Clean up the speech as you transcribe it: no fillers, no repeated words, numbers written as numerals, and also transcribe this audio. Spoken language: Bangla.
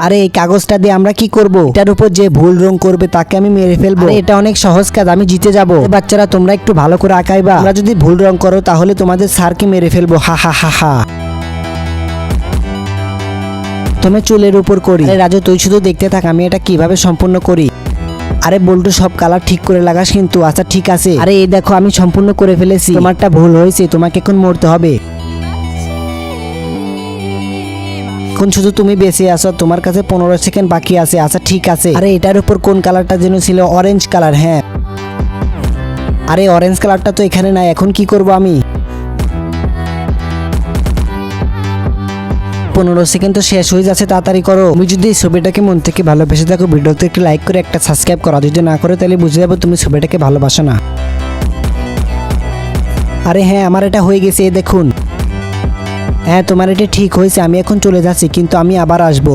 আরে এই কাগজটা দিয়ে আমরা কি করব? এটার উপর যে ভুল রং করবে তাকে আমি মেরে ফেলবো। আরে এটা অনেক সহজ কাজ, আমি জিতে যাব। বাচ্চারা তোমরা একটু ভালো করে আঁকাইবা। তোমরা যদি ভুল রং করো তাহলে তোমাদের স্যারকে মেরে ফেলবো। হা হা হা হা। তুমি চুলের উপর করি। আরে রাজু তুই শুধু দেখতে থাক আমি এটা কিভাবে সম্পূর্ণ করি। আরে বল্টু সব কালার ঠিক করে লাগাস কিন্তু। আচ্ছা ঠিক আছে। আরে এই দেখো আমি সম্পূর্ণ করে ফেলেছি। তোমারটা ভুল হয়েছে, তোমাকে এখন মরতে হবে। এখন শুধু তুমি বেঁচে আছো, তোমার কাছে 15 সেকেন্ড বাকি আছে। আচ্ছা ঠিক আছে। আরে এটার উপর কোন কালারটা যেন ছিল? Orange colour. হ্যাঁ আরে অরেঞ্জ কালারটা তো এখানে নাই, এখন কি করব আমি? 15 সেকেন্ড তো শেষ হয়ে যাচ্ছে, তাড়াতাড়ি করো। তুমি যদি এই ছবিটাকে মন থেকে ভালোবেসে থাকো ভিডিওতে একটু লাইক করে একটা সাবস্ক্রাইব করো, যদি না করে তাহলে বুঝে যাবো তুমি ছবিটাকে ভালোবাসো না। আরে হ্যাঁ আমার এটা হয়ে গেছে, এই দেখুন। হ্যাঁ তোমার এটা ঠিক হয়েছে, আমি এখন চলে যাচ্ছি কিন্তু আমি আবার আসবো।